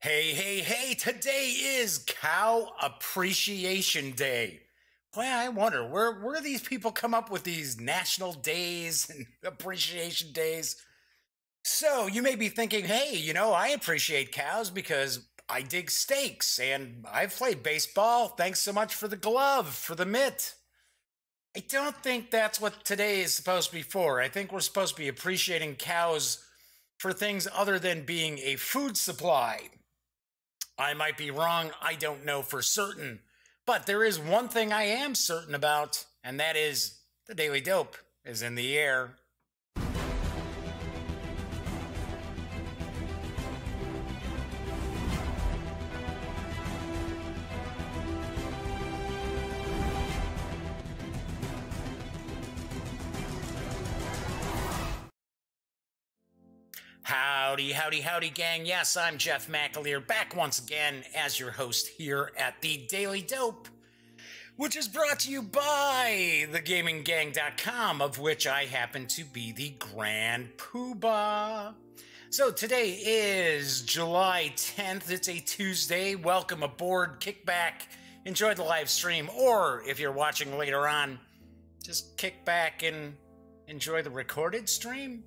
Hey, hey, hey, today is Cow Appreciation Day. Boy, I wonder, where do these people come up with these national days and appreciation days? So you may be thinking, hey, I appreciate cows because I dig steaks and I've played baseball. Thanks so much for the glove, for the mitt. I don't think that's what today is supposed to be for. I think we're supposed to be appreciating cows for things other than being a food supply. I might be wrong, I don't know for certain. But there is one thing I am certain about, and that is the Daily Dope is in the air. Howdy, howdy, howdy, gang. Yes, I'm Jeff McAleer, back once again as your host here at the Daily Dope, which is brought to you by thegaminggang.com, of which I happen to be the Grand Poobah. So today is July 10th. It's a Tuesday. Welcome aboard. Kick back, enjoy the live stream, or if you're watching later on, just kick back and enjoy the recorded stream.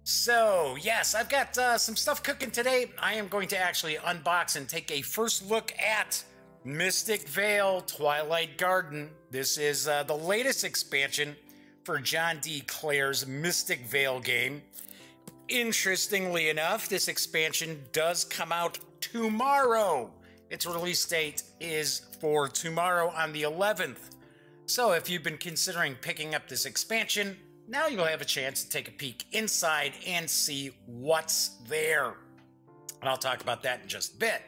So, yes, I've got some stuff cooking today. I am going to actually unbox and take a first look at Mystic Vale, Twilight Garden. This is the latest expansion for John D. Clare's Mystic Vale game. Interestingly enough, this expansion does come out tomorrow. Its release date is for tomorrow on the 11th. So if you've been considering picking up this expansion, now you'll have a chance to take a peek inside and see what's there. And I'll talk about that in just a bit.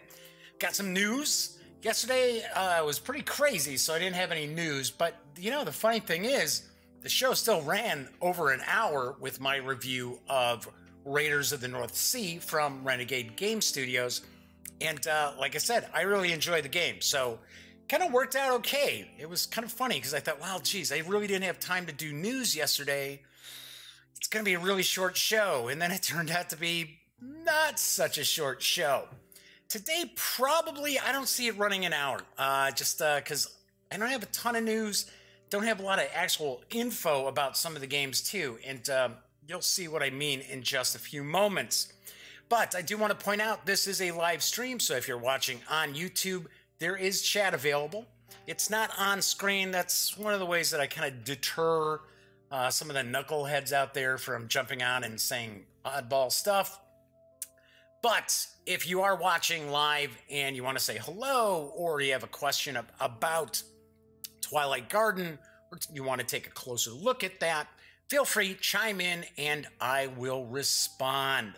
Got some news. Yesterday was pretty crazy, so I didn't have any news. But, the funny thing is, the show still ran over an hour with my review of Raiders of the North Sea from Renegade Game Studios. And like I said, I really enjoyed the game. So kind of worked out okay. It was kind of funny because I thought, wow, geez, I really didn't have time to do news yesterday. It's going to be a really short show. And then it turned out to be not such a short show. Today, probably, I don't see it running an hour. Just because I don't have a ton of news. Don't have a lot of actual info about some of the games, too. And you'll see what I mean in just a few moments. But I do want to point out, this is a live stream. So if you're watching on YouTube, there is chat available. It's not on screen. That's one of the ways that I kind of deter some of the knuckleheads out there from jumping on and saying oddball stuff. But if you are watching live and you want to say hello, or you have a question about Twilight Garden, or you want to take a closer look at that, feel free, chime in, and I will respond.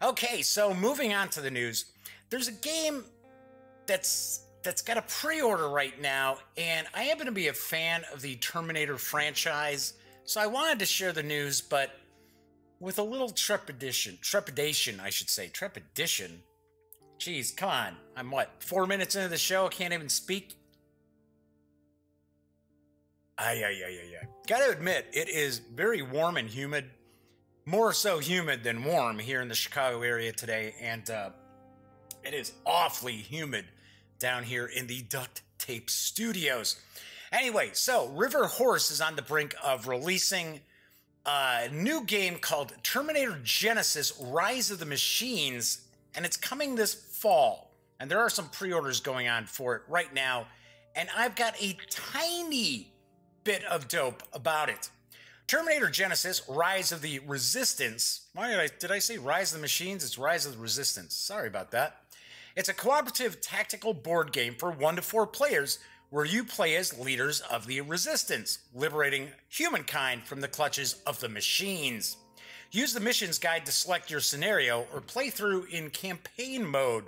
Okay, so moving on to the news. There's a game that's got a pre-order right now, and I happen to be a fan of the Terminator franchise, so I wanted to share the news, but with a little trepidation, I should say. Trepidation? Jeez, come on. I'm 4 minutes into the show, I can't even speak? Gotta admit, it is very warm and humid. More so humid than warm here in the Chicago area today, and it is awfully humid down here in the Duct Tape Studios. Anyway, so River Horse is on the brink of releasing a new game called Terminator Genisys Rise of the Machines, and it's coming this fall. And there are some pre-orders going on for it right now, and I've got a tiny bit of dope about it. Terminator Genisys Rise of the Resistance. Did I say Rise of the Machines? It's Rise of the Resistance. Sorry about that. It's a cooperative tactical board game for 1 to 4 players where you play as leaders of the Resistance, liberating humankind from the clutches of the machines. Use the missions guide to select your scenario or play through in campaign mode.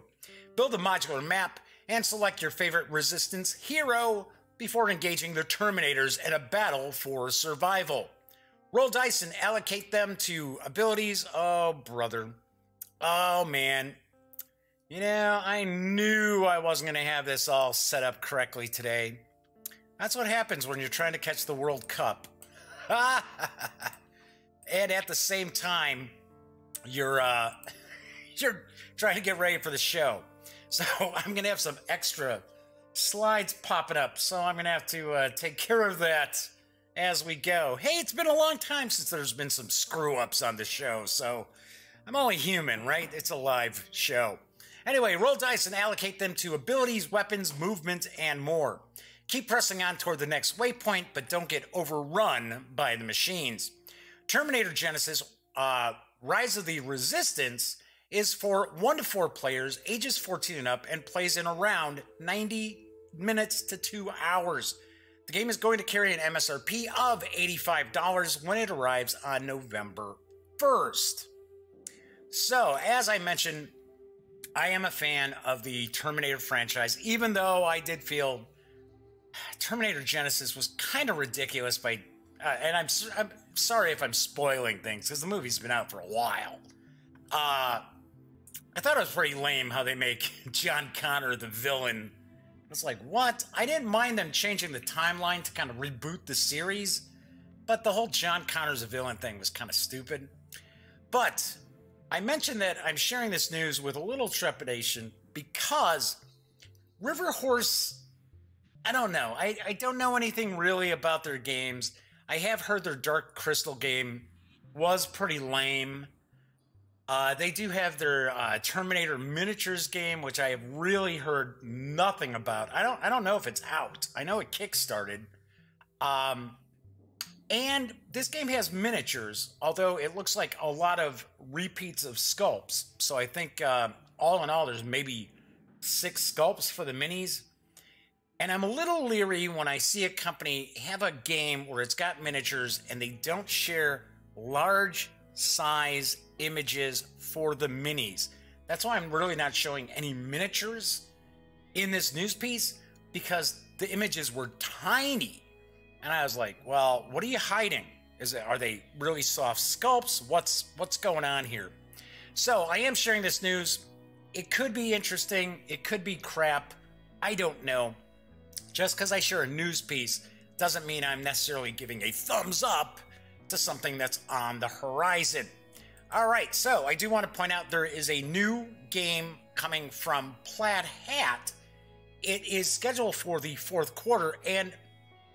Build a modular map and select your favorite Resistance hero before engaging the Terminators in a battle for survival. Roll dice and allocate them to abilities. Oh, brother. Oh, man. I knew I wasn't going to have this all set up correctly today. That's what happens when you're trying to catch the World Cup. And at the same time, you're you're trying to get ready for the show. So I'm going to have some extra slides popping up. So I'm going to have to take care of that as we go. Hey, it's been a long time since there's been some screw-ups on the show. So I'm only human, right? It's a live show. Anyway, roll dice and allocate them to abilities, weapons, movement, and more. Keep pressing on toward the next waypoint, but don't get overrun by the machines. Terminator Genesis Rise of the Resistance is for 1 to 4 players, ages 14 and up, and plays in around 90 minutes to 2 hours. The game is going to carry an MSRP of $85 when it arrives on November 1st. So, as I mentioned, I am a fan of the Terminator franchise, even though I did feel Terminator Genesis was kind of ridiculous by, and I'm sorry if I'm spoiling things, because the movie's been out for a while. I thought it was pretty lame how they make John Connor the villain. It's like, what? I didn't mind them changing the timeline to kind of reboot the series, but the whole John Connor's a villain thing was kind of stupid. But I mentioned that I'm sharing this news with a little trepidation because River Horse, I don't know. I don't know anything really about their games. I have heard their Dark Crystal game was pretty lame. They do have their Terminator Miniatures game, which I have really heard nothing about. I don't know if it's out. I know it kickstarted. And this game has miniatures, although it looks like a lot of repeats of sculpts. So I think all in all, there's maybe 6 sculpts for the minis. And I'm a little leery when I see a company have a game where it's got miniatures and they don't share large size images for the minis. That's why I'm really not showing any miniatures in this news piece, because the images were tiny. And I was like, well, what are you hiding? Are they really soft sculpts? What's going on here? So I am sharing this news. It could be interesting. It could be crap. I don't know. Just because I share a news piece doesn't mean I'm necessarily giving a thumbs up to something that's on the horizon. All right, so I do want to point out there is a new game coming from Plaid Hat. It is scheduled for the 4th quarter and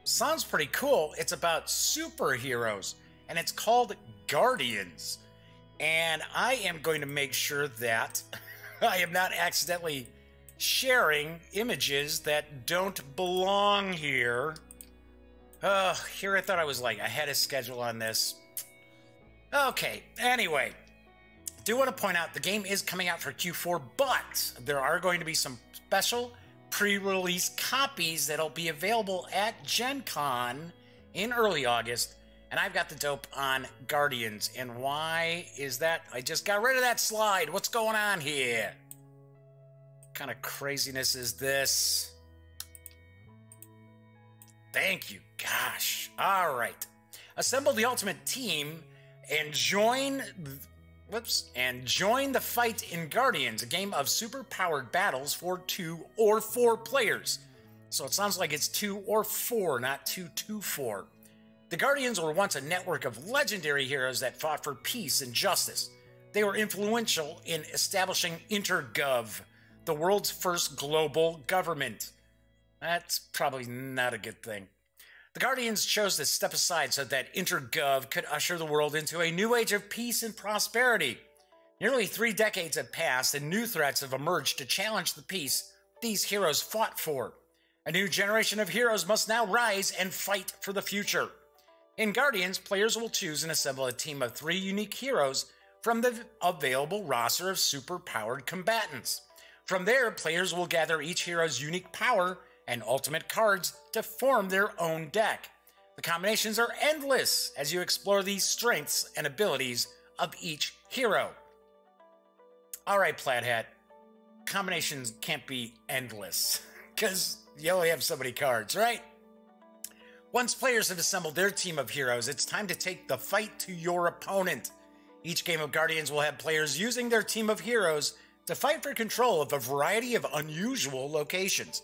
sounds pretty cool. It's about superheroes and it's called Guardians. And I am going to make sure that I am not accidentally sharing images that don't belong here. Here I thought I was like ahead of schedule on this. Okay, anyway, do want to point out the game is coming out for Q4, but there are going to be some special pre-release copies that'll be available at Gen Con in early August, and I've got the dope on Guardians. And why is that? I just got rid of that slide. What's going on here? What kind of craziness is this? Thank you. Gosh. All right. Assemble the ultimate team and join the fight in Guardians, a game of super-powered battles for 2 or 4 players. So it sounds like it's 2 or 4, not 2-2-4. The Guardians were once a network of legendary heroes that fought for peace and justice. They were influential in establishing InterGov, the world's first global government. That's probably not a good thing. The Guardians chose to step aside so that InterGov could usher the world into a new age of peace and prosperity. Nearly 3 decades have passed and new threats have emerged to challenge the peace these heroes fought for. A new generation of heroes must now rise and fight for the future. In Guardians, players will choose and assemble a team of 3 unique heroes from the available roster of super-powered combatants. From there, players will gather each hero's unique power and ultimate cards to form their own deck. The combinations are endless as you explore the strengths and abilities of each hero. All right, Plaid Hat, combinations can't be endless because you only have so many cards, right? Once players have assembled their team of heroes, it's time to take the fight to your opponent. Each game of Guardians will have players using their team of heroes to fight for control of a variety of unusual locations.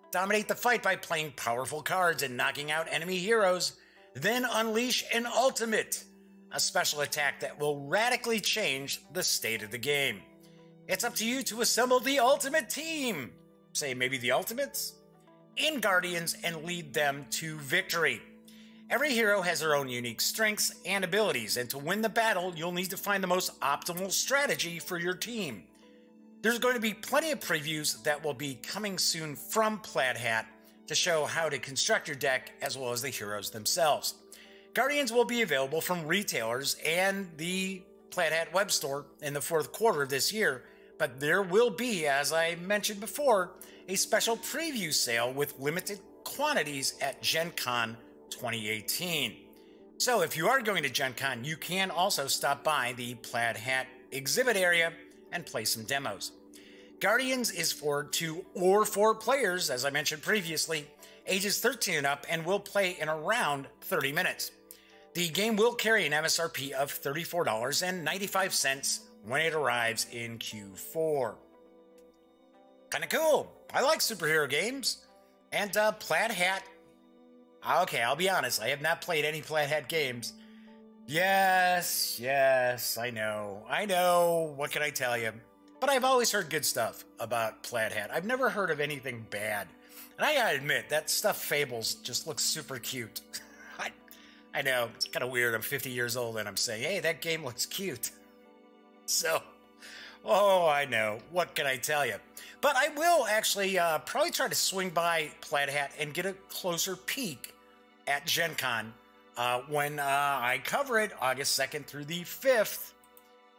Dominate the fight by playing powerful cards and knocking out enemy heroes, then unleash an ultimate, a special attack that will radically change the state of the game. It's up to you to assemble the ultimate team, say maybe the Ultimates, in Guardians and lead them to victory. Every hero has their own unique strengths and abilities, and to win the battle, you'll need to find the most optimal strategy for your team. There's going to be plenty of previews that will be coming soon from Plaid Hat to show how to construct your deck as well as the heroes themselves. Guardians will be available from retailers and the Plaid Hat web store in the fourth quarter of this year, but there will be, as I mentioned before, a special preview sale with limited quantities at Gen Con 2018. So if you are going to Gen Con, you can also stop by the Plaid Hat exhibit area and play some demos. Guardians is for 2 or 4 players, as I mentioned previously, ages 13 and up, and will play in around 30 minutes. The game will carry an MSRP of $34.95 when it arrives in Q4. Kinda cool. I like superhero games. And Plaid Hat. Okay, I'll be honest, I have not played any Plaid Hat games. Yes, I know. What can I tell you? But I've always heard good stuff about Plaid Hat. I've never heard of anything bad. And I gotta admit, that stuffed Fables just looks super cute. I know, it's kind of weird. I'm 50 years old and I'm saying, hey, that game looks cute. So, I know. What can I tell you? But I will actually probably try to swing by Plaid Hat and get a closer peek at Gen Con when I cover it August 2nd through the 5th.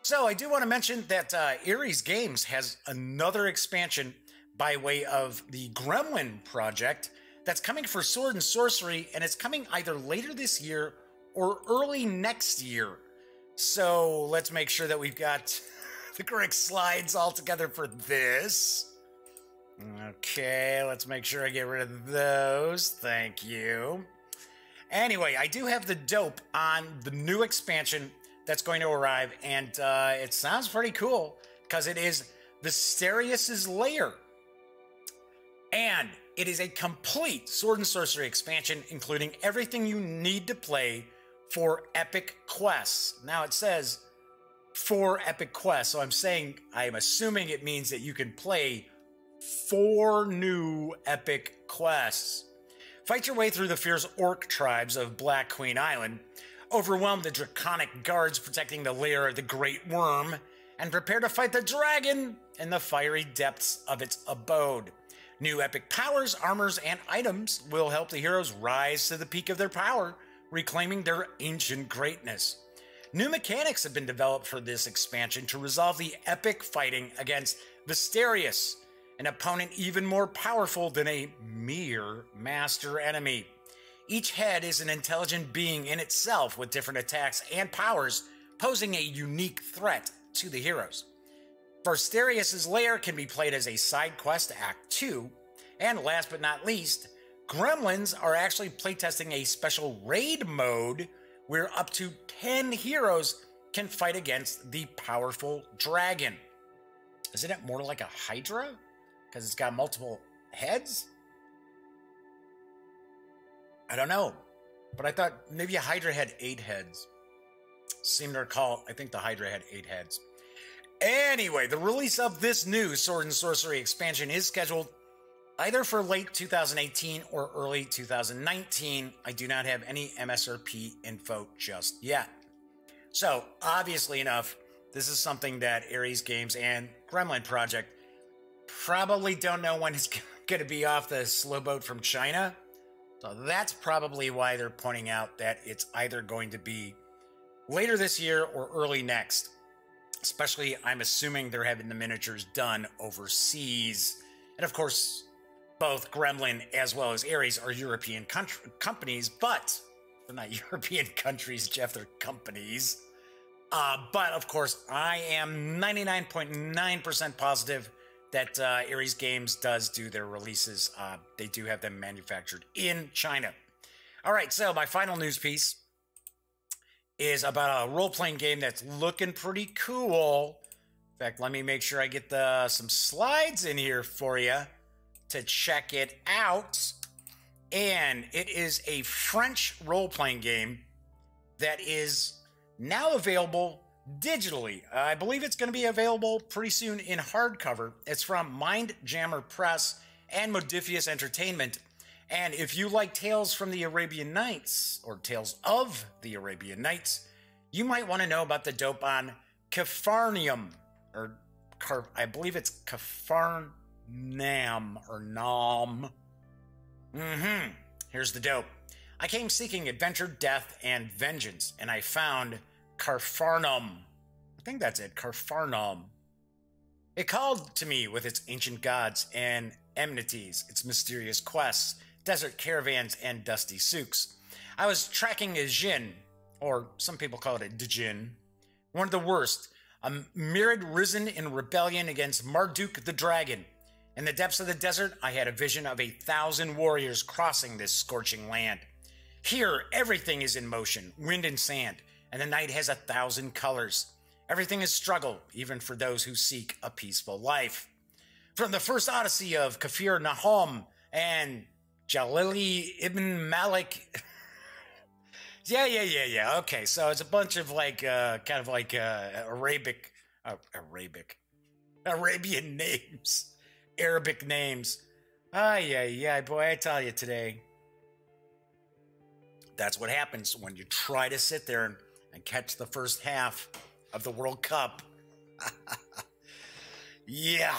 So I do want to mention that Ares Games has another expansion by way of the Gremlin project that's coming for Sword and Sorcery, and it's coming either later this year or early next year. So let's make sure that we've got the correct slides all together for this. Okay, let's make sure I get rid of those. Thank you. Anyway, I do have the dope on the new expansion that's going to arrive, and it sounds pretty cool because it is Mysterious Lair. And it is a complete Sword and Sorcery expansion, including everything you need to play for epic quests. Now it says for epic quests, so I'm assuming it means that you can play 4 new epic quests. Fight your way through the fierce orc tribes of Black Queen Island, overwhelm the draconic guards protecting the lair of the Great Worm, and prepare to fight the dragon in the fiery depths of its abode. New epic powers, armors, and items will help the heroes rise to the peak of their power, reclaiming their ancient greatness. New mechanics have been developed for this expansion to resolve the epic fighting against Mysterious, an opponent even more powerful than a mere master enemy. Each head is an intelligent being in itself with different attacks and powers, posing a unique threat to the heroes. Mysterious Lair can be played as a side quest Act 2, and last but not least, Gremlins are actually playtesting a special raid mode where up to 10 heroes can fight against the powerful dragon. Isn't it more like a Hydra? Because it's got multiple heads? I don't know. But I thought maybe a Hydra had 8 heads. Seem to recall, I think the Hydra had 8 heads. Anyway, the release of this new Sword and Sorcery expansion is scheduled either for late 2018 or early 2019. I do not have any MSRP info just yet. So, obviously enough, this is something that Ares Games and Gremlin Project probably don't know when it's going to be off the slow boat from China. So that's probably why they're pointing out that it's either going to be later this year or early next. Especially, I'm assuming they're having the miniatures done overseas. And of course, both Gremlin as well as Ares are European companies, but they're not European countries, Jeff, they're companies. But of course, I am 99.9% positive that Ares Games does do their releases. They do have them manufactured in China. All right, so my final news piece is about a role-playing game that's looking pretty cool. In fact, let me make sure I get some slides in here for you to check it out. And it is a French role-playing game that is now available digitally. I believe it's going to be available pretty soon in hardcover. It's from Mindjammer Press and Modiphius Entertainment. And if you like Tales from the Arabian Nights, or Tales of the Arabian Nights, you might want to know about the dope on Capharnaum, or I believe it's Capharnaum or Nam. Here's the dope. I came seeking adventure, death, and vengeance, and I found Capharnaum. I think that's it, Capharnaum. It called to me with its ancient gods and enmities, its mysterious quests, desert caravans, and dusty souks. I was tracking a djinn, or some people call it a djinn, one of the worst, a myriad risen in rebellion against Marduk the dragon. In the depths of the desert, I had a vision of 1,000 warriors crossing this scorching land. Here, everything is in motion, wind and sand, and the night has 1,000 colors. Everything is struggle, even for those who seek a peaceful life. From the first Odyssey of Kafir Nahum and Jalili ibn Malik. Yeah. Okay, so it's a bunch of Arabian names. Arabic names. Boy, I tell you today. That's what happens when you try to sit there and catch the first half of the World Cup. Yeah.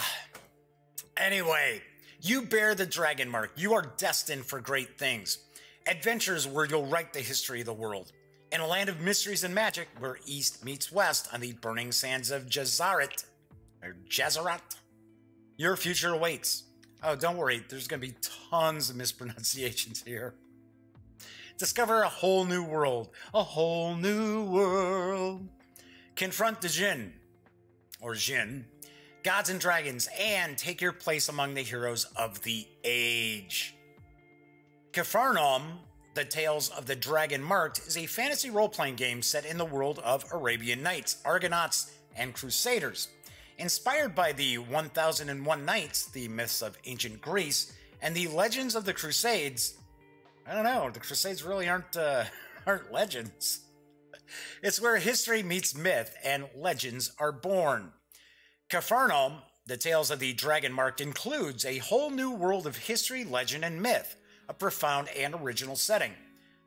Anyway, you bear the dragon mark. You are destined for great things. Adventures where you'll write the history of the world. In a land of mysteries and magic where east meets west on the burning sands of Jazaret, your future awaits. Oh, don't worry. There's going to be tons of mispronunciations here. Discover a whole new world. A whole new world. Confront the jinn, or jinn, gods and dragons, and take your place among the heroes of the age. Capharnaum, the Tales of the Dragon Marked, is a fantasy role-playing game set in the world of Arabian Nights, Argonauts, and Crusaders. Inspired by the 1001 Nights, the myths of ancient Greece, and the legends of the Crusades. I don't know, the Crusades really aren't legends. It's where history meets myth and legends are born. Capharnaum, the Tales of the Dragon Marked, includes a whole new world of history, legend, and myth, a profound and original setting.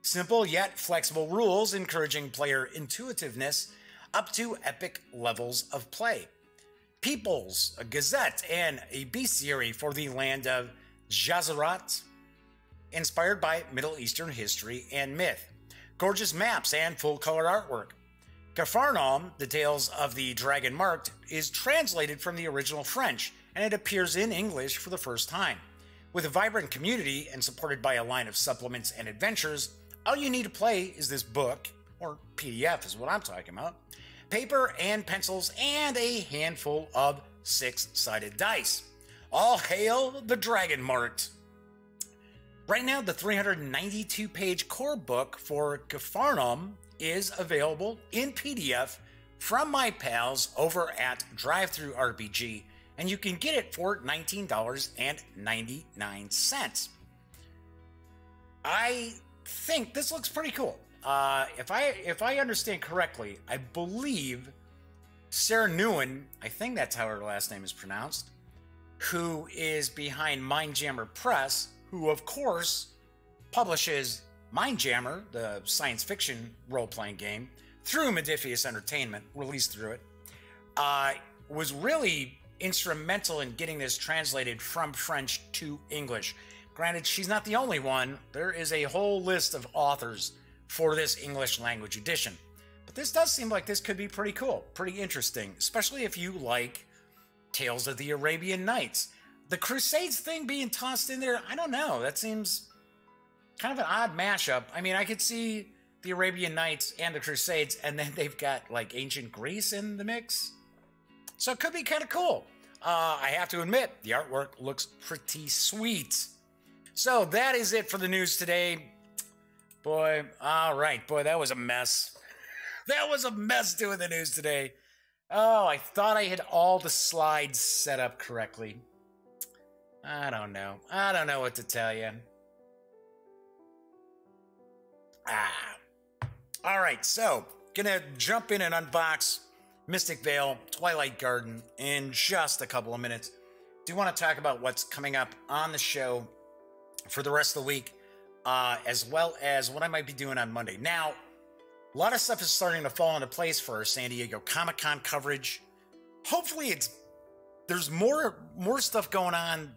Simple yet flexible rules encouraging player intuitiveness up to epic levels of play. Peoples, a gazette, and a bestiary for the land of Jazarat, inspired by Middle Eastern history and myth. Gorgeous maps and full-color artwork. Capharnaum, the Tales of the Dragon Marked, is translated from the original French, and it appears in English for the first time. With a vibrant community and supported by a line of supplements and adventures, all you need to play is this book, or PDF is what I'm talking about, paper and pencils, and a handful of 6-sided dice. All hail the Dragon Marked! Right now, the 392-page core book for Capharnaum is available in PDF from my pals over at DriveThruRPG, and you can get it for $19.99. I think this looks pretty cool. If I understand correctly, I believe Sarah Nguyen, I think that's how her last name is pronounced, who is behind Mindjammer Press, who of course publishes Mindjammer, the science fiction role-playing game, through Modiphius Entertainment, released through it, was really instrumental in getting this translated from French to English. Granted, she's not the only one. There is a whole list of authors for this English language edition. But this does seem like this could be pretty cool, pretty interesting, especially if you like Tales of the Arabian Nights. The Crusades thing being tossed in there, I don't know. That seems kind of an odd mashup. I mean, I could see the Arabian Nights and the Crusades, and then they've got like ancient Greece in the mix. So it could be kind of cool. I have to admit, the artwork looks pretty sweet. So that is it for the news today. Boy, all right, boy, that was a mess. That was a mess doing the news today. Oh, I thought I had all the slides set up correctly. I don't know. I don't know what to tell you. All right, so gonna jump in and unbox Mystic Vale, Twilight Garden in just a couple of minutes. Do want to talk about what's coming up on the show for the rest of the week, as well as what I might be doing on Monday. Now, a lot of stuff is starting to fall into place for our San Diego Comic-Con coverage. Hopefully there's more stuff going on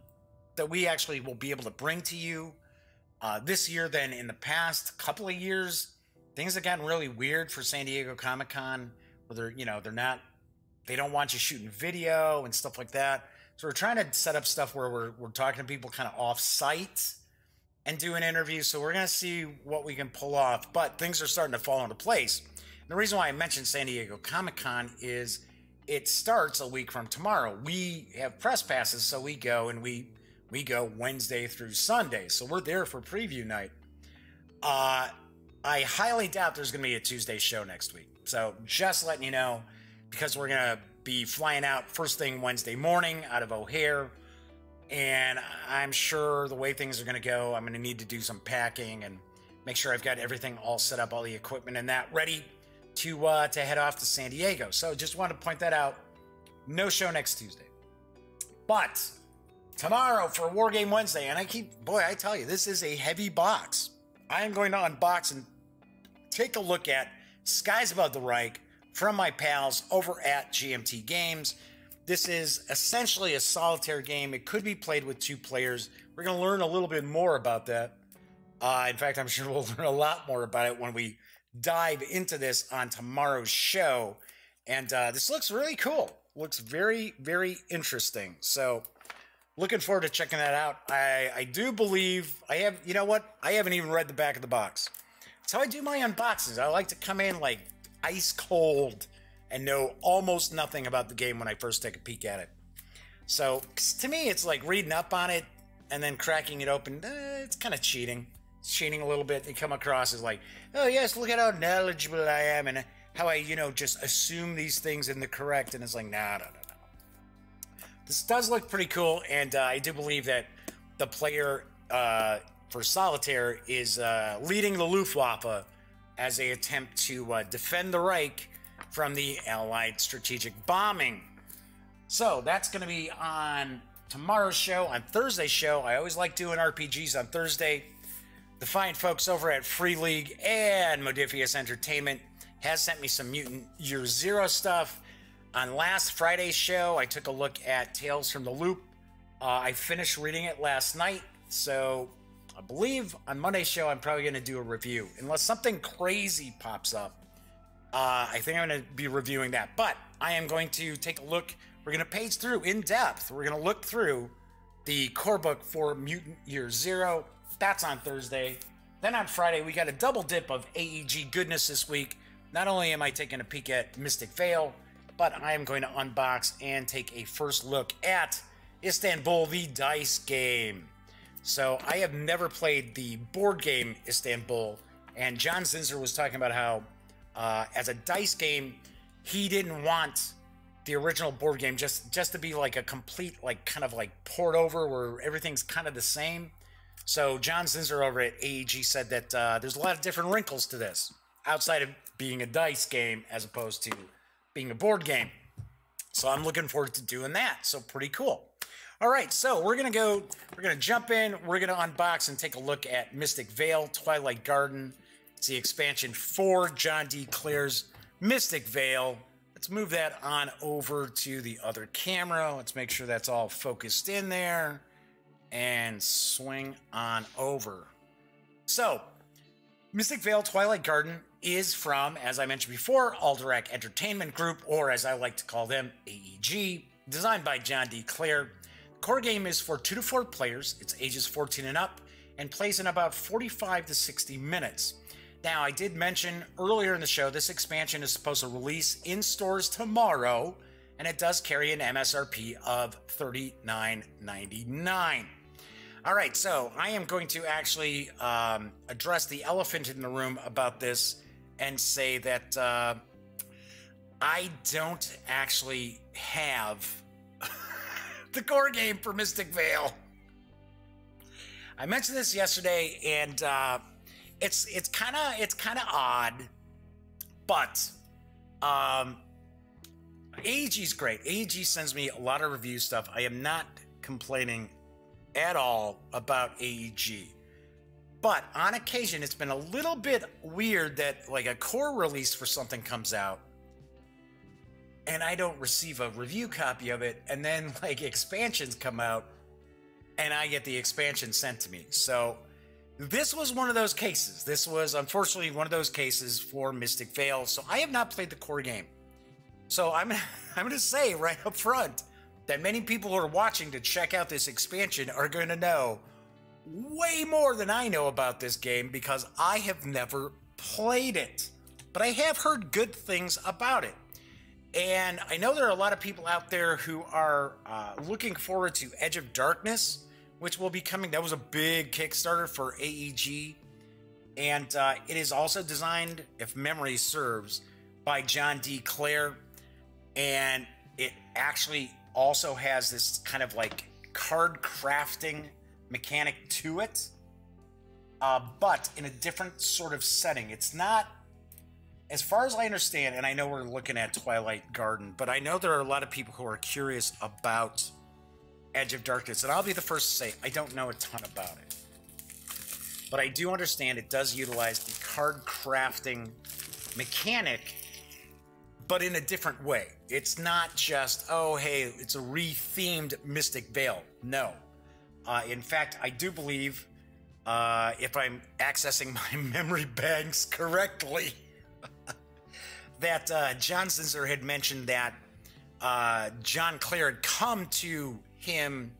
that we actually will be able to bring to you this year than in the past couple of years. Things have gotten really weird for San Diego Comic-Con, where they don't want you shooting video and stuff like that. So we're trying to set up stuff where we're talking to people kind of off-site and doing interviews. So we're going to see what we can pull off. But things are starting to fall into place. And the reason why I mentioned San Diego Comic-Con is it starts a week from tomorrow. We have press passes, so we go and we go Wednesday through Sunday. So we're there for preview night. I highly doubt there's going to be a Tuesday show next week. So just letting you know, because we're going to be flying out first thing Wednesday morning out of O'Hare. And I'm sure the way things are going to go, I'm going to need to do some packing and make sure I've got everything all set up, all the equipment and that ready to head off to San Diego. So just wanted to point that out. No show next Tuesday. But tomorrow for War Game Wednesday, and I tell you, this is a heavy box. I am going to unbox and take a look at Skies Above the Reich from my pals over at GMT Games. This is essentially a solitaire game. It could be played with 2 players. We're going to learn a little bit more about that. In fact, I'm sure we'll learn a lot more about it when we dive into this on tomorrow's show. And this looks really cool. Looks very, very interesting. So looking forward to checking that out. I do believe I have, you know what? I haven't even read the back of the box. That's how I do my unboxings. I like to come in like ice cold and know almost nothing about the game when I first take a peek at it. So to me, it's like reading up on it and then cracking it open. It's kind of cheating. It's cheating a little bit. They come across as like, oh yes, look at how knowledgeable I am and how I, just assume these things in the correct. And it's like, no. This does look pretty cool. And I do believe that the player for Solitaire is leading the Luftwaffe as they attempt to defend the Reich from the Allied strategic bombing. So that's going to be on tomorrow's show. On Thursday's show, I always like doing RPGs on Thursday. The fine folks over at Free League and Modiphius Entertainment has sent me some Mutant Year Zero stuff. On last Friday's show, I took a look at Tales from the Loop. I finished reading it last night, so I believe on Monday's show, I'm probably going to do a review. Unless something crazy pops up, I think I'm going to be reviewing that. But I am going to take a look. We're going to page through in depth. We're going to look through the core book for Mutant Year Zero. That's on Thursday. Then on Friday, we got a double dip of AEG goodness this week. Not only am I taking a peek at Mystic Vale, but I am going to unbox and take a first look at Istanbul, the dice game. So I have never played the board game Istanbul, and John Zinser was talking about how as a dice game, he didn't want the original board game just to be like a complete, like kind of like poured over where everything's kind of the same. So John Zinser over at AEG said that there's a lot of different wrinkles to this outside of being a dice game as opposed to being a board game. So I'm looking forward to doing that. So pretty cool. All right, so we're going to jump in. We're going to unbox and take a look at Mystic Vale, Twilight Garden. It's the expansion for John D. Clare's Mystic Vale. Let's move that on over to the other camera. Let's make sure that's all focused in there and swing on over. So Mystic Vale, Twilight Garden is from, as I mentioned before, Alderac Entertainment Group, or as I like to call them, AEG, designed by John D. Clare. The core game is for 2 to 4 players. It's ages 14 and up and plays in about 45 to 60 minutes. Now, I did mention earlier in the show, this expansion is supposed to release in stores tomorrow, and it does carry an MSRP of $39.99. All right, so I am going to actually address the elephant in the room about this and say that I don't actually have the core game for Mystic Vale. I mentioned this yesterday, and it's kind of odd, but AEG's great. AEG sends me a lot of review stuff. I am not complaining at all about AEG. But on occasion, it's been a little bit weird that like a core release for something comes out and I don't receive a review copy of it, and then like expansions come out and I get the expansion sent to me. So this was one of those cases. This was unfortunately one of those cases for Mystic Vale. So I have not played the core game. So I'm going to say right up front that many people who are watching to check out this expansion are going to know way more than I know about this game because I have never played it. But I have heard good things about it. And I know there are a lot of people out there who are looking forward to Edge of Darkness, which will be coming. That was a big Kickstarter for AEG. And it is also designed, if memory serves, by John D. Clare. And it actually also has this kind of like card crafting mechanic to it, but in a different sort of setting. It's not, as far as I understand, and I know we're looking at Twilight Garden, but I know there are a lot of people who are curious about Edge of Darkness, and I'll be the first to say I don't know a ton about it. But I do understand it does utilize the card crafting mechanic, but in a different way. It's not just, oh, hey, it's a re-themed Mystic Vale. No. In fact, I do believe, if I'm accessing my memory banks correctly, that John Zinser had mentioned that John Clare had come to him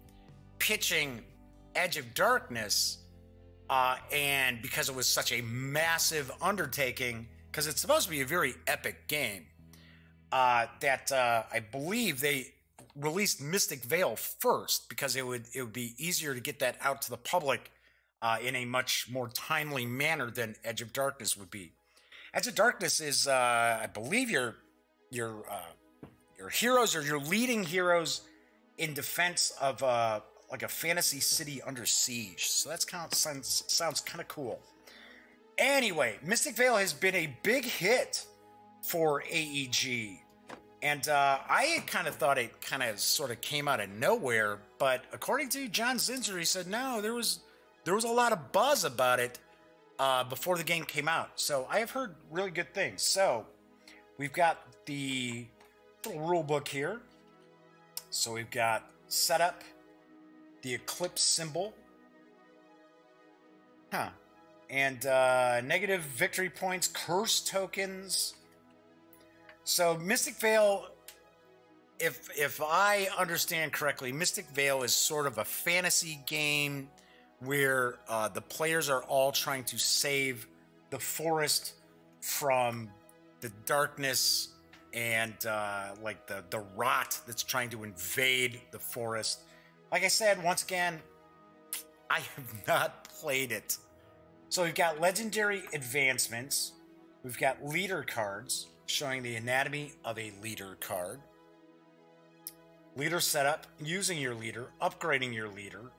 pitching Edge of Darkness, and because it was such a massive undertaking, because it's supposed to be a very epic game, that I believe they released Mystic Vale first because it would be easier to get that out to the public in a much more timely manner than Edge of Darkness would be. Edge of Darkness is, I believe, your heroes or your leading heroes in defense of like a fantasy city under siege. So that's sounds kind of cool. Anyway, Mystic Vale has been a big hit for AEG. And I kind of thought it kind of sort of came out of nowhere, but according to John Zinser, he said no, there was a lot of buzz about it before the game came out. So I have heard really good things. So we've got the little rule book here. So we've got setup, the eclipse symbol, and negative victory points, curse tokens. So Mystic Vale, if I understand correctly, Mystic Vale is sort of a fantasy game where the players are all trying to save the forest from the darkness and like the rot that's trying to invade the forest. Like I said, once again, I have not played it. So we've got legendary advancements. We've got leader cards showing the anatomy of a leader card. Leader setup, using your leader, upgrading your leader.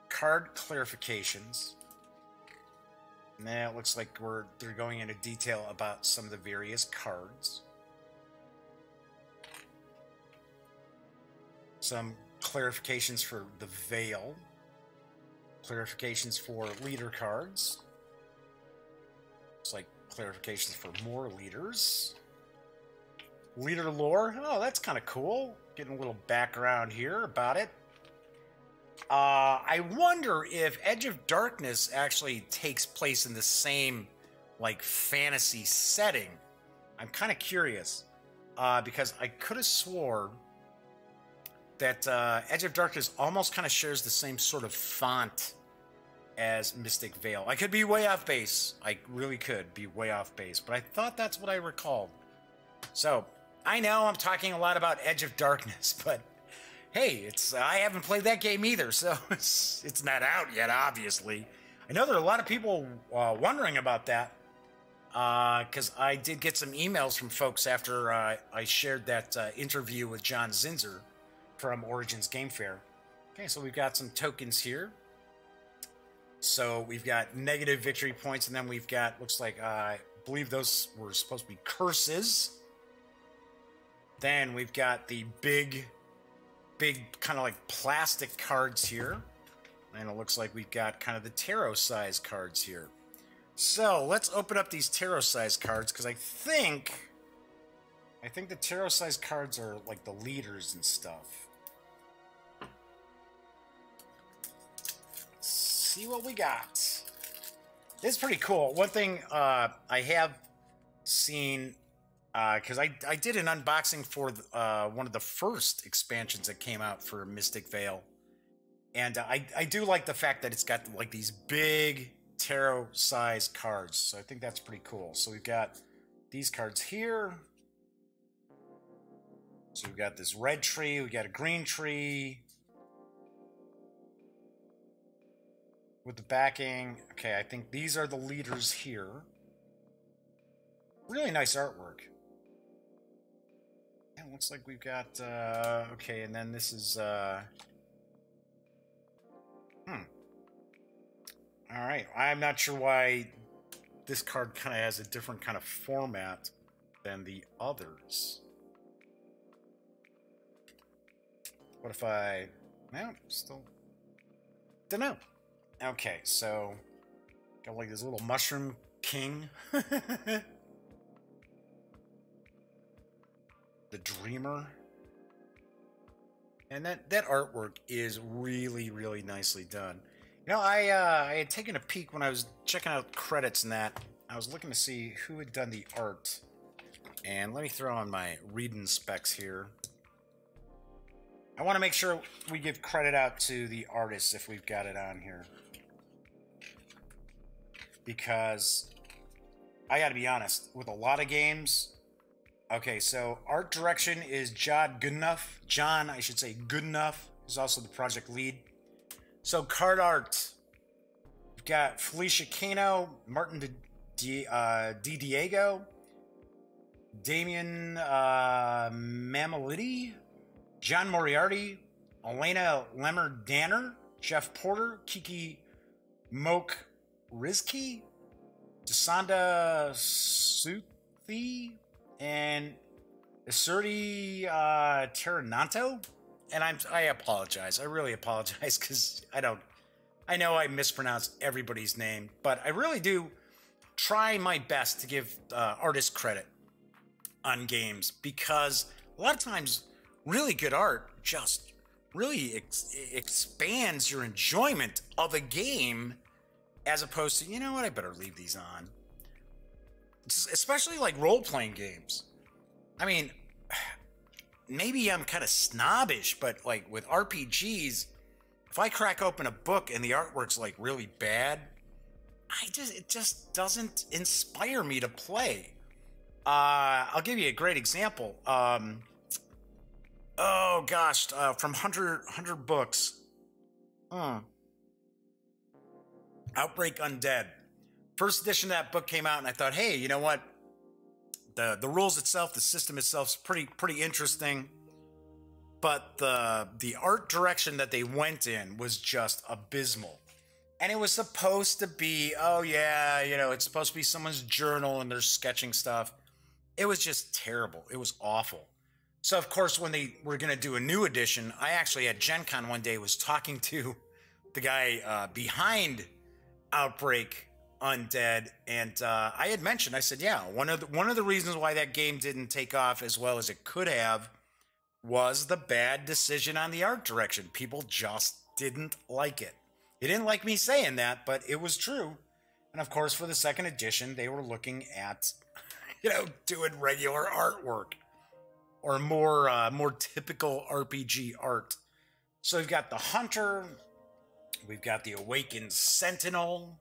Card clarifications. Now it looks like they're going into detail about some of the various cards. Some clarifications for the Veil. Clarifications for leader cards. Looks like clarifications for more leaders. Leader lore. Oh, that's kind of cool. Getting a little background here about it. I wonder if Edge of Darkness actually takes place in the same, like, fantasy setting. I'm kind of curious, because I could have swore that Edge of Darkness almost kind of shares the same sort of font as Mystic Vale. I could be way off base. I really could be way off base, but I thought that's what I recalled. So, I know I'm talking a lot about Edge of Darkness, but hey, I haven't played that game either, so it's not out yet, obviously. I know there are a lot of people wondering about that, because I did get some emails from folks after I shared that interview with John Zinser from Origins Game Fair. Okay, so we've got some tokens here. So we've got negative victory points, and then we've got, looks like, I believe those were supposed to be curses. Then we've got the big kind of like plastic cards here. And it looks like we've got kind of the tarot size cards here. So let's open up these tarot size cards, because I think the tarot size cards are like the leaders and stuff. Let's see what we got. This is pretty cool. One thing I have seen, because I did an unboxing for one of the first expansions that came out for Mystic Vale. And I do like the fact that it's got like these big tarot size cards. So I think that's pretty cool. So we've got these cards here. So we've got this red tree, we got a green tree. With the backing. Okay, I think these are the leaders here. Really nice artwork. Yeah, looks like we've got okay, and then this is Alright, I'm not sure why this card kind of has a different kind of format than the others. What if I... No, still... Don't know. Okay, so... Got like this little mushroom king. The Dreamer. And that artwork is really, really nicely done. You know, I had taken a peek when I was checking out credits and that. I was looking to see who had done the art. And let me throw on my reading specs here. I want to make sure we give credit out to the artists if we've got it on here. Because I gotta be honest, with a lot of games... Okay, so art direction is John Goodenough. John, I should say Goodenough, who's also the project lead. So card art, we've got Felicia Cano, Martin Di Diego, Damien Mamalidi, John Moriarty, Elena Lemmer-Danner, Jeff Porter, Kiki Moke Rizki, Desanda Suthi, and Isurdi Terrananto. And I apologize. I really apologize, because I know I mispronounced everybody's name, but I really do try my best to give artists credit on games, because a lot of times really good art just really expands your enjoyment of a game, as opposed to, you know what, I better leave these on. Especially like role-playing games. I mean, maybe I'm kind of snobbish, but like with RPGs, if I crack open a book and the artwork's like really bad, it just doesn't inspire me to play. I'll give you a great example. Oh gosh, from 100 books. Outbreak Undead. First edition of that book came out, and I thought, hey, you know what? The rules itself, the system itself is pretty interesting, but the art direction that they went in was just abysmal. And it was supposed to be, oh yeah, you know, it's supposed to be someone's journal and they're sketching stuff. It was just terrible. It was awful. So of course, when they were going to do a new edition, I actually at Gen Con one day was talking to the guy behind Outbreak Undead, and I had mentioned, I said, yeah, one of the reasons why that game didn't take off as well as it could have was the bad decision on the art direction. People just didn't like it. They didn't like me saying that, but it was true. And of course, for the second edition, they were looking at, you know, doing regular artwork or more typical RPG art. So we've got the Hunter, we've got the Awakened Sentinel.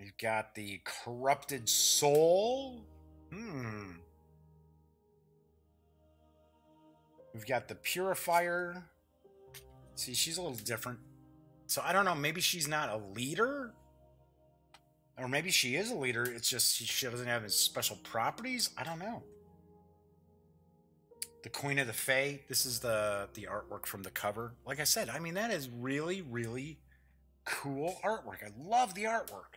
We've got the Corrupted Soul. We've got the Purifier. See, she's a little different. So I don't know, maybe she's not a leader? Or maybe she is a leader, it's just she doesn't have any special properties? I don't know. The Queen of the Fae. This is the artwork from the cover. Like I said, I mean, that is really, really cool artwork. I love the artwork.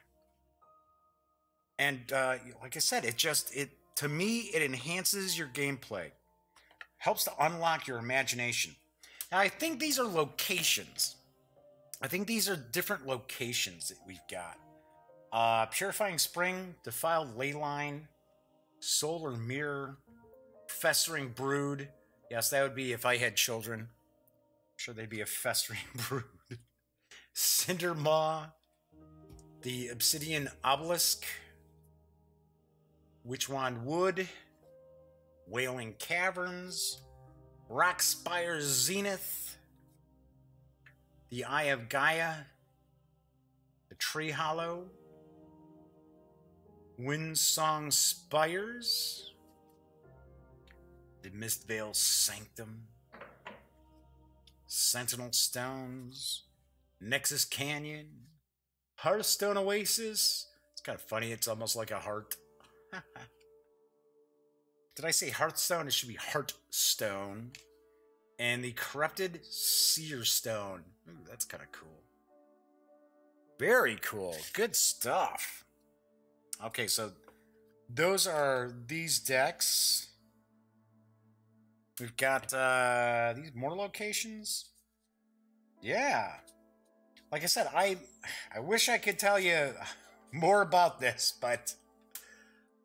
And like I said, it To me, it enhances your gameplay, helps to unlock your imagination. Now, I think these are locations. I think these are different locations that we've got. Purifying Spring, Defiled Leyline, Solar Mirror, Festering Brood. Yes, that would be if I had children. I'm sure they'd be a Festering Brood. Cindermaw, the Obsidian Obelisk, Witchwand Wood, Wailing Caverns, Rockspire Zenith, the Eye of Gaia, the Tree Hollow, Windsong Spires, the Mystic Vale Sanctum, Sentinel Stones, Nexus Canyon, Hearthstone Oasis. It's kind of funny, it's almost like a heart. Did I say Hearthstone? It should be Heartstone. And the Corrupted Seer Stone. Ooh, that's kind of cool. Very cool. Good stuff. Okay, so those are these decks. We've got these more locations. Yeah. Like I said, I wish I could tell you more about this, but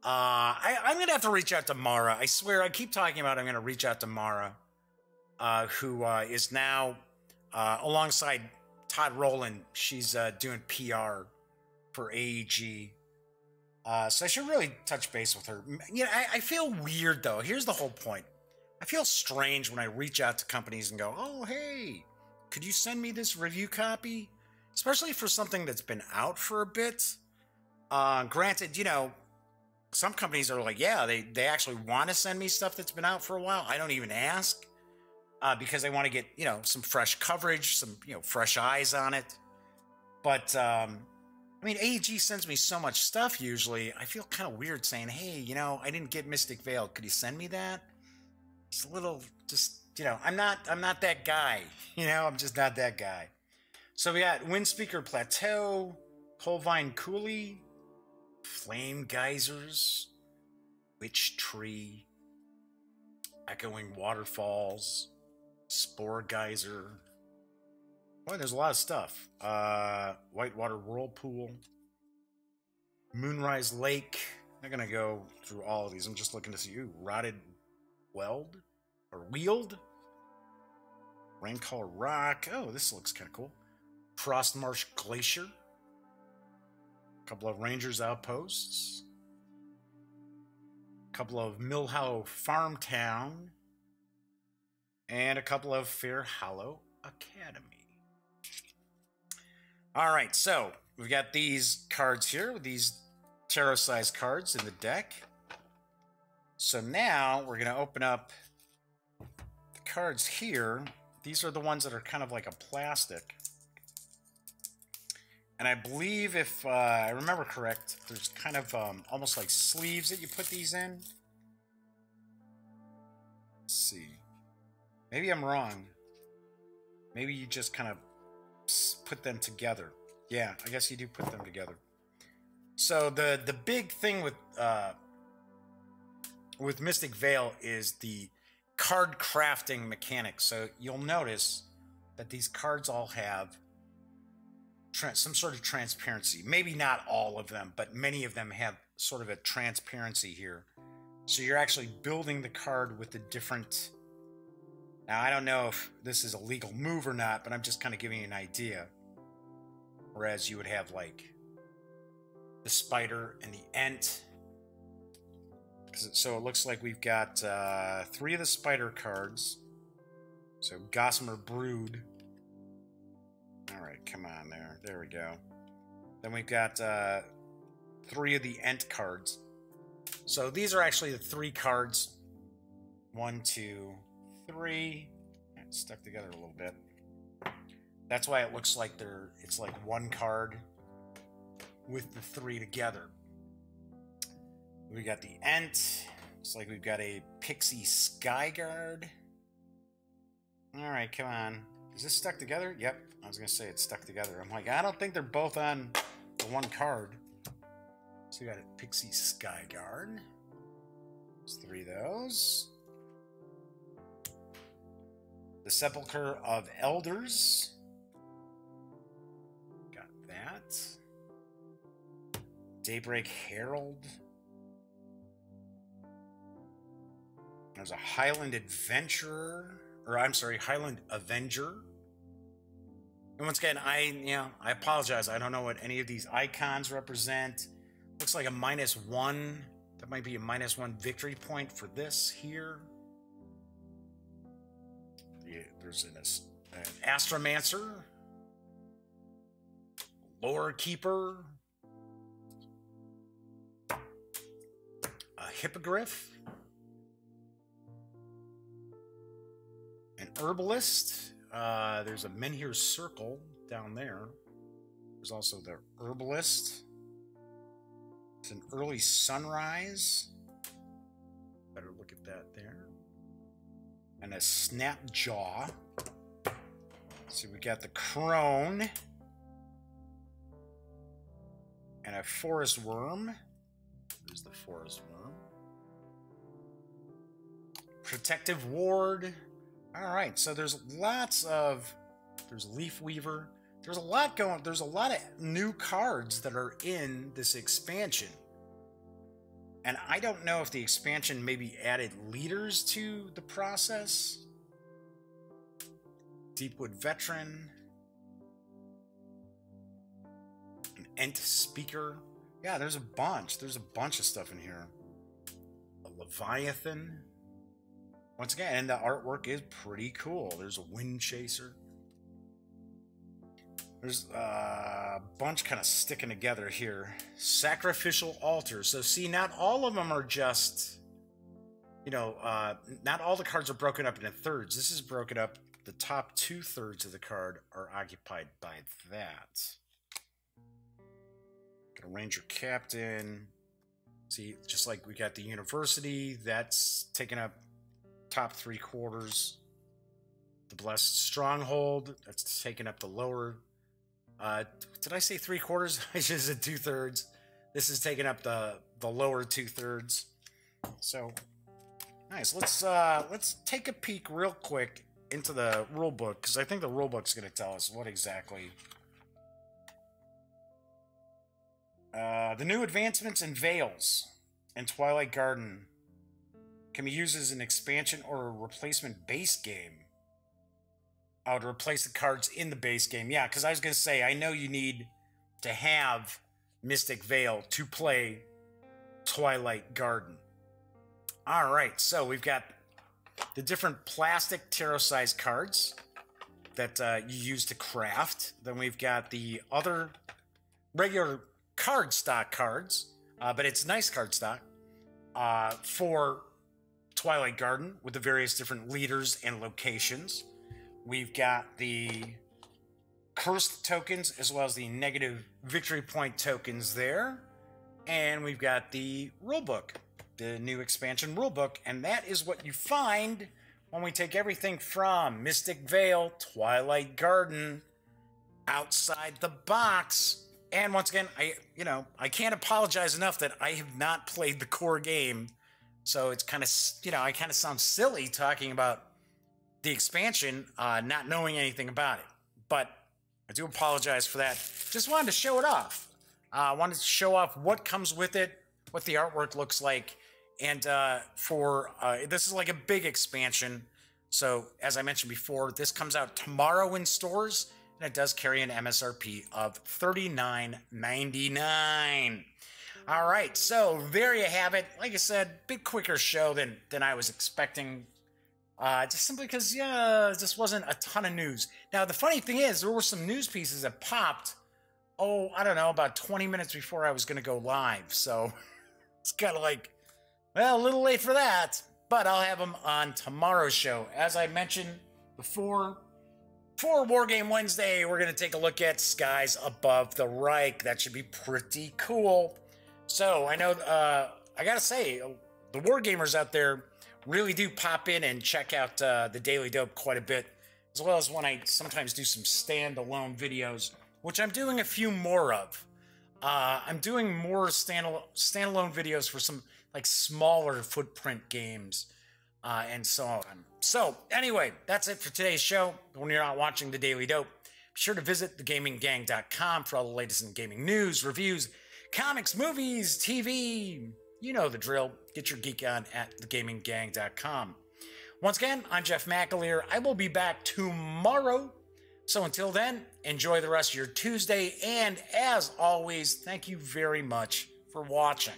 I'm going to have to reach out to Mara. I swear, I keep talking about I'm going to reach out to Mara, who is now, alongside Todd Rowland, she's doing PR for AEG. So I should really touch base with her. You know, I feel weird, though. Here's the whole point. I feel strange when I reach out to companies and go, oh, hey, could you send me this review copy? Especially for something that's been out for a bit. Granted, you know, some companies are like, yeah, they actually want to send me stuff that's been out for a while. I don't even ask because I want to get, you know, some fresh coverage, some, you know, fresh eyes on it. But, I mean, AEG sends me so much stuff usually. I feel kind of weird saying, hey, you know, I didn't get Mystic Vale. Could you send me that? It's a little, just, you know, I'm not that guy. You know, I'm just not that guy. So we got Windspeaker Plateau, Colvine Coulee, Flame Geysers, Witch Tree, Echoing Waterfalls, Spore Geyser. Boy, there's a lot of stuff. Whitewater Whirlpool, Moonrise Lake. I'm not going to go through all of these. I'm just looking to see, ooh, Rotted Weld, or Wield, Rancor Rock. Oh, this looks kind of cool. Frostmarsh Glacier. A couple of Rangers Outposts. A couple of Millhollow Farm Town. And a couple of Fair Hollow Academy. Alright, so we've got these cards here, with these tarot-sized cards in the deck. So now we're going to open up the cards here. These are the ones that are kind of like a plastic. And I believe, if I remember correct, there's kind of almost like sleeves that you put these in. Let's see. Maybe I'm wrong. Maybe you just kind of put them together. Yeah, I guess you do put them together. So the big thing with Mystic Vale is the card crafting mechanics. So you'll notice that these cards all have some sort of transparency. Maybe not all of them, but many of them have sort of a transparency here. So you're actually building the card with the different... Now, I don't know if this is a legal move or not, but I'm just kind of giving you an idea. Whereas you would have, like, the spider and the ent. So it looks like we've got 3 of the spider cards. So Gossamer Brood. Alright, come on there. There we go. Then we've got 3 of the ent cards. So these are actually the 3 cards. 1, 2, 3. It's stuck together a little bit. That's why it looks like it's like 1 card with the 3 together. We got the ent. Looks like we've got a Pixie Skyguard. Alright, come on. Is this stuck together? Yep. I was going to say it's stuck together. I'm like, I don't think they're both on the 1 card. So we got a Pixie Skyguard. There's 3 of those. The Sepulchre of Elders. Got that. Daybreak Herald. There's a Highland Adventurer. Or, I'm sorry, Highland Avenger. And once again, I apologize. I don't know what any of these icons represent. Looks like a -1. That might be a -1 victory point for this here. Yeah, there's an Astromancer. Lore Keeper. A Hippogriff. An Herbalist. There's a Menhir Circle down there. There's also the Herbalist. It's an Early Sunrise. Better look at that there. And a Snapjaw. So we got the Crone. And a Forest Worm. There's the Forest Worm. Protective Ward. Alright, so there's there's Leaf Weaver. There's a lot of new cards that are in this expansion. And I don't know if the expansion maybe added leaders to the process. Deepwood Veteran. An Ent Speaker. Yeah, there's a bunch. There's a bunch of stuff in here. A Leviathan. Once again, and the artwork is pretty cool. There's a Wind Chaser. There's a bunch kind of sticking together here. Sacrificial Altar. So see, not all of them are just, not all the cards are broken up into thirds. This is broken up. The top 2/3 of the card are occupied by that. Got a Ranger Captain. See, just like we got the University, that's taking up top 3/4. The Blessed Stronghold, that's taking up the lower. Did I say 3/4? I just said 2/3. This is taking up the lower 2/3. So nice. Let's take a peek real quick into the rule book, because I think the rule book's going to tell us what exactly. The new advancements in Vales and Twilight Garden can be used as an expansion or a replacement base game. To replace the cards in the base game. Yeah, because I was going to say, I know you need to have Mystic Vale to play Twilight Garden. All right, so we've got the different plastic tarot-sized cards that you use to craft. Then we've got the other regular cardstock cards, but it's nice cardstock for Twilight Garden with the various different leaders and locations. We've got the cursed tokens as well as the negative victory point tokens there. And we've got the rulebook, the new expansion rulebook. And that is what you find when we take everything from Mystic Vale, Twilight Garden, outside the box. And once again, I can't apologize enough that I have not played the core game. So it's kind of, I kind of sound silly talking about the expansion, not knowing anything about it. But I do apologize for that. Just wanted to show it off. I wanted to show off what comes with it, what the artwork looks like. And this is like a big expansion. So as I mentioned before, this comes out tomorrow in stores. And it does carry an MSRP of $39.99. All right, so there you have it. Like I said, bit quicker show than I was expecting. Just simply because, this wasn't a ton of news. Now, the funny thing is, there were some news pieces that popped, I don't know, about 20 minutes before I was going to go live. So it's kind of like, well, a little late for that. But I'll have them on tomorrow's show. As I mentioned before, for Wargame Wednesday, we're going to take a look at Skies Above the Reich. That should be pretty cool. So I know, I got to say, the Wargamers out there really do pop in and check out the Daily Dope quite a bit, as well as when I sometimes do some standalone videos, which I'm doing a few more of. I'm doing more standalone videos for some like smaller footprint games and so on. So anyway, that's it for today's show. When you're not watching The Daily Dope, be sure to visit thegaminggang.com for all the latest in gaming news, reviews, comics, movies, TV. You know the drill. Get your geek on at thegaminggang.com. Once again, I'm Jeff McAleer. I will be back tomorrow. So until then, enjoy the rest of your Tuesday. And as always, thank you very much for watching.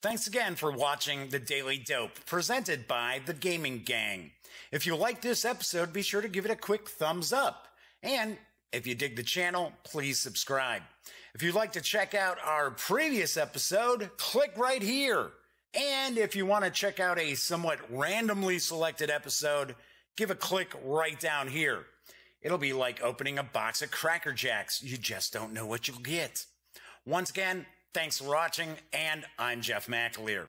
Thanks again for watching The Daily Dope, presented by The Gaming Gang. If you like this episode, be sure to give it a quick thumbs up. And if you dig the channel, please subscribe. If you'd like to check out our previous episode, click right here. And if you want to check out a somewhat randomly selected episode, give a click right down here. It'll be like opening a box of Cracker Jacks. You just don't know what you'll get. Once again, thanks for watching, and I'm Jeff McAleer.